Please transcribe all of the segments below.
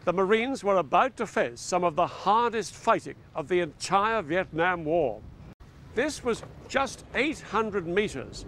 the Marines were about to face some of the hardest fighting of the entire Vietnam War. This was just 800 meters.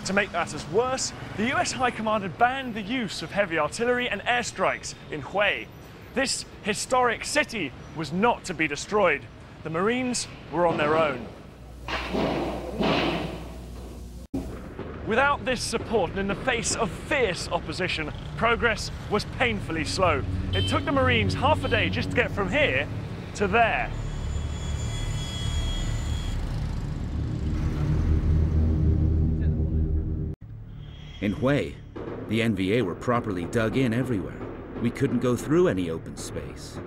To make matters worse, the US High Command had banned the use of heavy artillery and airstrikes in Hue. This historic city was not to be destroyed. The Marines were on their own. Without this support and in the face of fierce opposition, progress was painfully slow. It took the Marines half a day just to get from here to there. In Hue, the NVA were properly dug in everywhere. We couldn't go through any open space.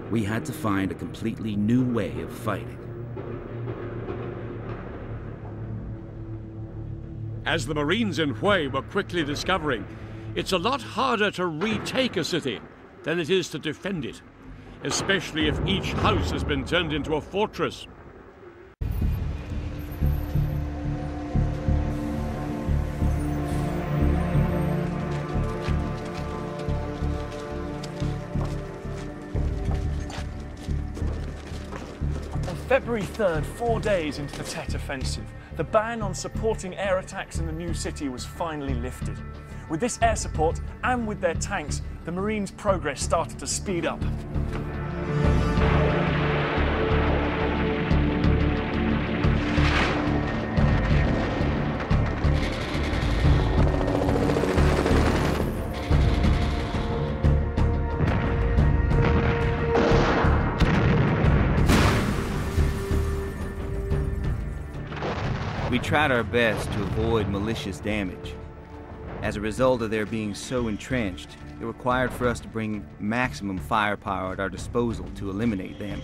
We had to find a completely new way of fighting. As the Marines in Hue were quickly discovering, it's a lot harder to retake a city than it is to defend it, especially if each house has been turned into a fortress. February 3rd, 4 days into the Tet Offensive, the ban on supporting air attacks in the new city was finally lifted. With this air support and with their tanks, the Marines' progress started to speed up. We tried our best to avoid malicious damage. As a result of their being so entrenched, it required for us to bring maximum firepower at our disposal to eliminate them.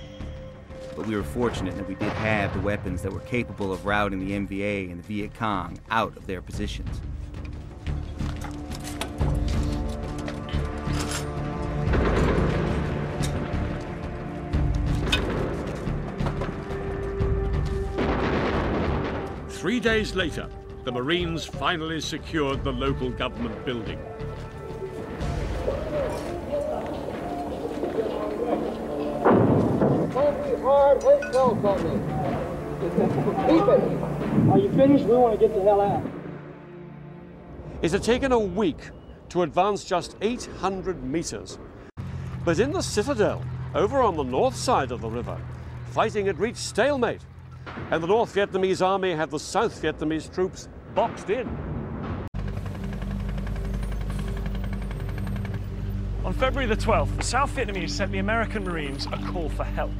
But we were fortunate that we did have the weapons that were capable of routing the NVA and the Viet Cong out of their positions. Three days later, the Marines finally secured the local government building. Hard, wait, close on me. Keep it. Are you finished? We want to get the hell out. It had taken a week to advance just 800 meters. But in the citadel, over on the north side of the river, fighting had reached stalemate, and the North Vietnamese army had the South Vietnamese troops boxed in. On February the 12th, the South Vietnamese sent the American Marines a call for help.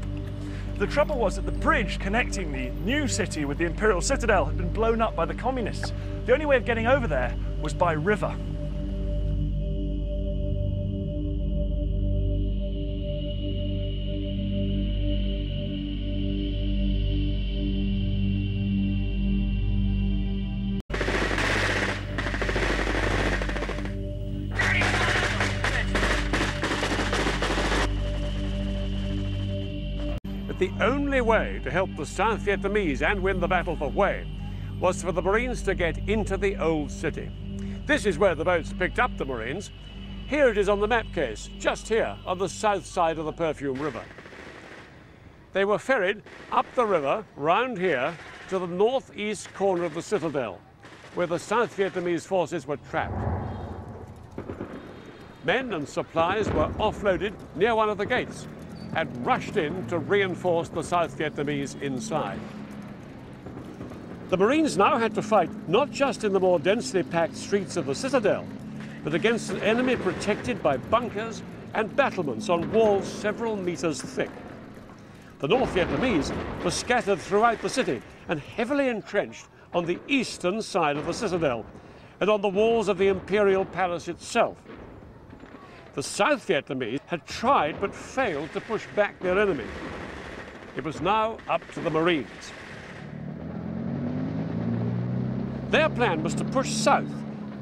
The trouble was that the bridge connecting the new city with the Imperial Citadel had been blown up by the communists. The only way of getting over there was by river. The only way to help the South Vietnamese and win the battle for Hue was for the Marines to get into the old city. This is where the boats picked up the Marines. Here it is on the map case, just here on the south side of the Perfume River. They were ferried up the river, round here, to the northeast corner of the citadel, where the South Vietnamese forces were trapped. Men and supplies were offloaded near one of the gates and rushed in to reinforce the South Vietnamese inside. The Marines now had to fight not just in the more densely packed streets of the citadel, but against an enemy protected by bunkers and battlements on walls several meters thick. The North Vietnamese were scattered throughout the city and heavily entrenched on the eastern side of the citadel and on the walls of the imperial palace itself. The South Vietnamese had tried but failed to push back their enemy. It was now up to the Marines. Their plan was to push south,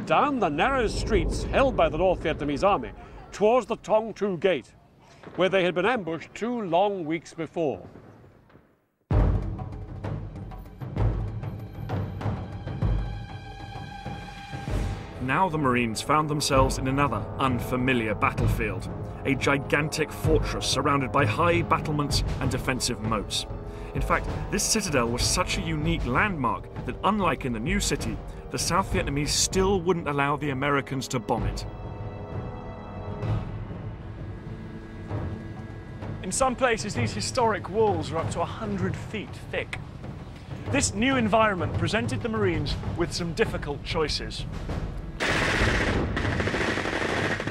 down the narrow streets held by the North Vietnamese army, towards the Tong Tu Gate, where they had been ambushed 2 long weeks before. Now the Marines found themselves in another unfamiliar battlefield, a gigantic fortress surrounded by high battlements and defensive moats. In fact, this citadel was such a unique landmark that, unlike in the new city, the South Vietnamese still wouldn't allow the Americans to bomb it. In some places, these historic walls are up to 100 feet thick. This new environment presented the Marines with some difficult choices.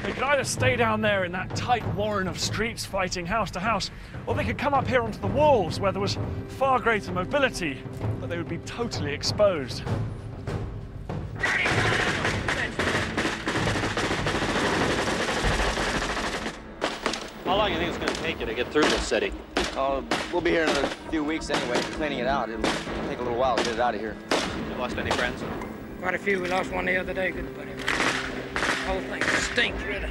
They could either stay down there in that tight warren of streets fighting house to house, or they could come up here onto the walls where there was far greater mobility, but they would be totally exposed. How long do you think it's going to take you to get through this city? We'll be here in a few weeks anyway, cleaning it out. It'll take a little while to get it out of here. You lost any friends? Quite a few. We lost one the other day, good buddy. The whole thing stinks, really.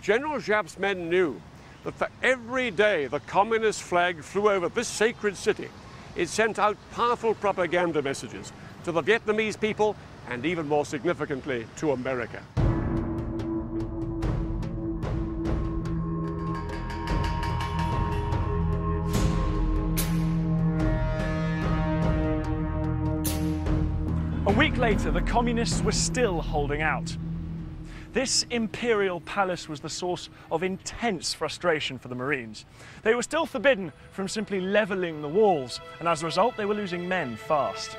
General Giap's men knew that for every day the communist flag flew over this sacred city, it sent out powerful propaganda messages to the Vietnamese people and, even more significantly, to America. A week later, the communists were still holding out. This imperial palace was the source of intense frustration for the Marines. They were still forbidden from simply levelling the walls, and as a result, they were losing men fast.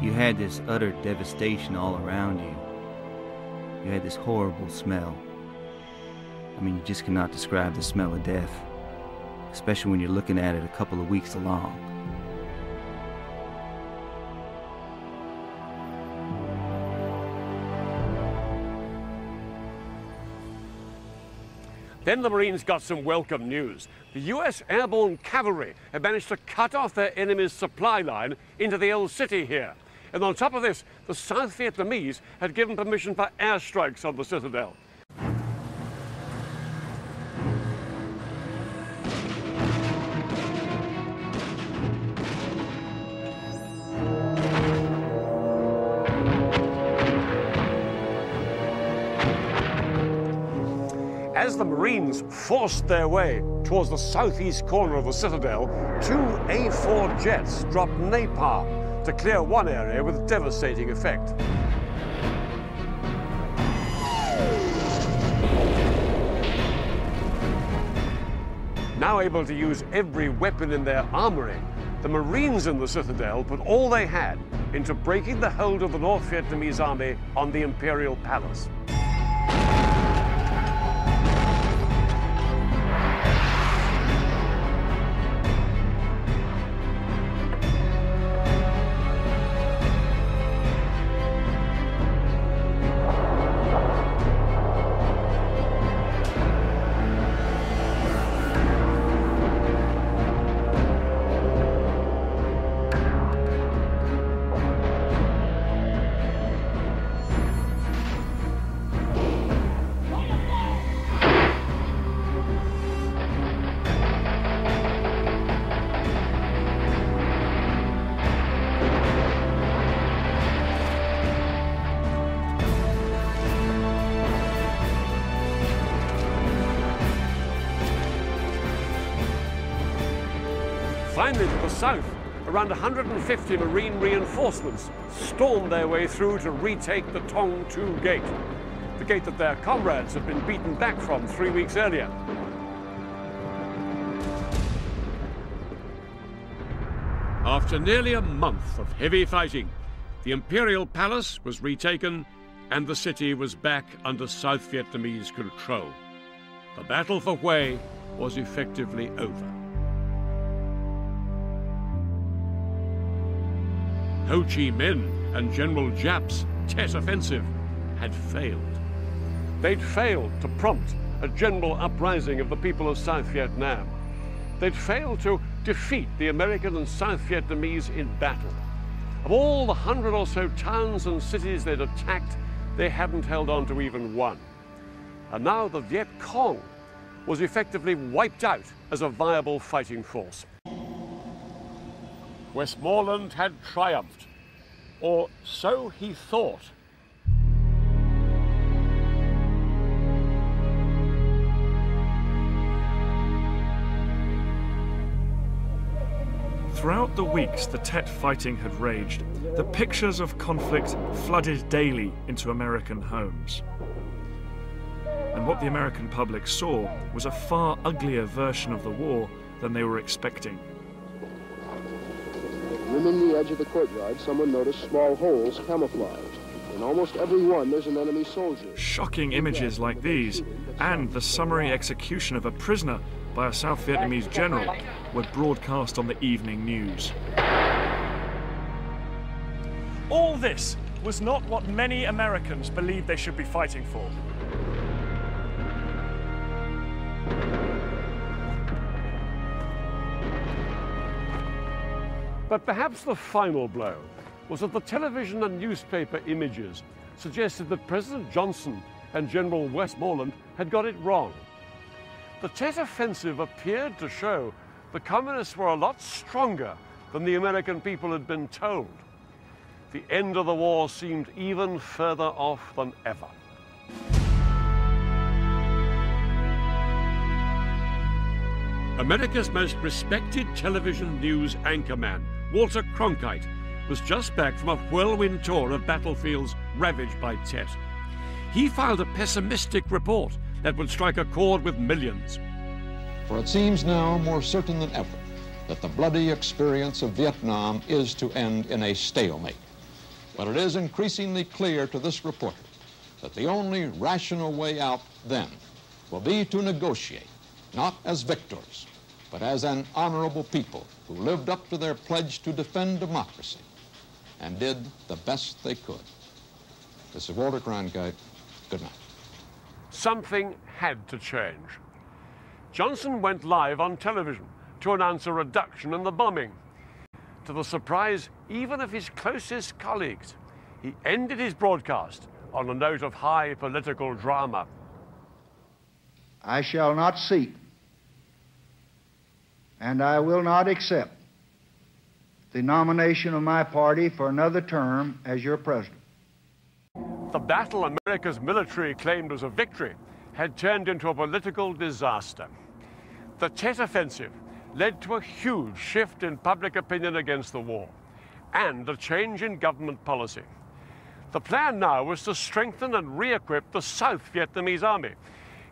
You had this utter devastation all around you. You had this horrible smell. I mean, you just cannot describe the smell of death, especially when you're looking at it a couple of weeks along. Then the Marines got some welcome news. The US airborne cavalry had managed to cut off their enemy's supply line into the old city here. And on top of this, the South Vietnamese had given permission for airstrikes on the citadel. As the Marines forced their way towards the southeast corner of the citadel, 2 A-4 jets dropped napalm to clear one area with devastating effect. Now able to use every weapon in their armory, the Marines in the citadel put all they had into breaking the hold of the North Vietnamese army on the imperial palace. Finally, to the south, around 150 Marine reinforcements stormed their way through to retake the Tong 2 gate, the gate that their comrades had been beaten back from 3 weeks earlier. After nearly a month of heavy fighting, the Imperial Palace was retaken and the city was back under South Vietnamese control. The battle for Hue was effectively over. Ho Chi Minh and General Giap's Tet Offensive had failed. They'd failed to prompt a general uprising of the people of South Vietnam. They'd failed to defeat the American and South Vietnamese in battle. Of all the 100 or so towns and cities they'd attacked, they hadn't held on to even one. And now the Viet Cong was effectively wiped out as a viable fighting force. Westmoreland had triumphed, or so he thought. Throughout the weeks the Tet fighting had raged, the pictures of conflict flooded daily into American homes. And what the American public saw was a far uglier version of the war than they were expecting. Rimming the edge of the courtyard, someone noticed small holes camouflaged. In almost every one, there's an enemy soldier. Shocking images like these, and the summary execution of a prisoner by a South Vietnamese general, were broadcast on the evening news. All this was not what many Americans believed they should be fighting for. But perhaps the final blow was that the television and newspaper images suggested that President Johnson and General Westmoreland had got it wrong. The Tet Offensive appeared to show the communists were a lot stronger than the American people had been told. The end of the war seemed even further off than ever. America's most respected television news anchorman, Walter Cronkite, was just back from a whirlwind tour of battlefields ravaged by Tet. He filed a pessimistic report that would strike a chord with millions. For it seems now more certain than ever that the bloody experience of Vietnam is to end in a stalemate. But it is increasingly clear to this reporter that the only rational way out then will be to negotiate, not as victors, but as an honorable people who lived up to their pledge to defend democracy and did the best they could. This is Walter Cronkite. Good night. Something had to change. Johnson went live on television to announce a reduction in the bombing. To the surprise even of his closest colleagues, he ended his broadcast on a note of high political drama. I shall not seek, and I will not accept the nomination of my party for another term as your president. The battle America's military claimed was a victory had turned into a political disaster. The Tet Offensive led to a huge shift in public opinion against the war and a change in government policy. The plan now was to strengthen and re-equip the South Vietnamese army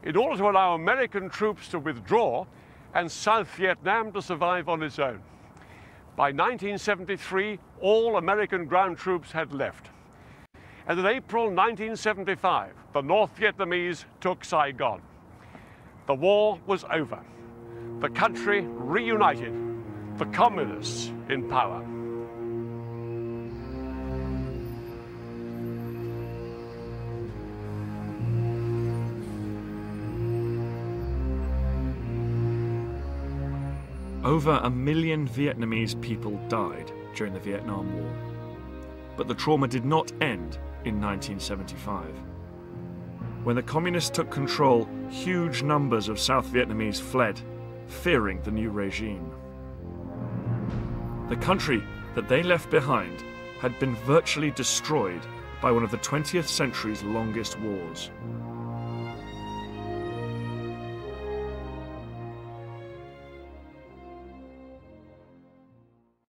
in order to allow American troops to withdraw and South Vietnam to survive on its own. By 1973, all American ground troops had left. And in April 1975, the North Vietnamese took Saigon. The war was over. The country reunited, the communists in power. Over 1 million Vietnamese people died during the Vietnam War. But the trauma did not end in 1975. When the communists took control, huge numbers of South Vietnamese fled, fearing the new regime. The country that they left behind had been virtually destroyed by one of the 20th century's longest wars.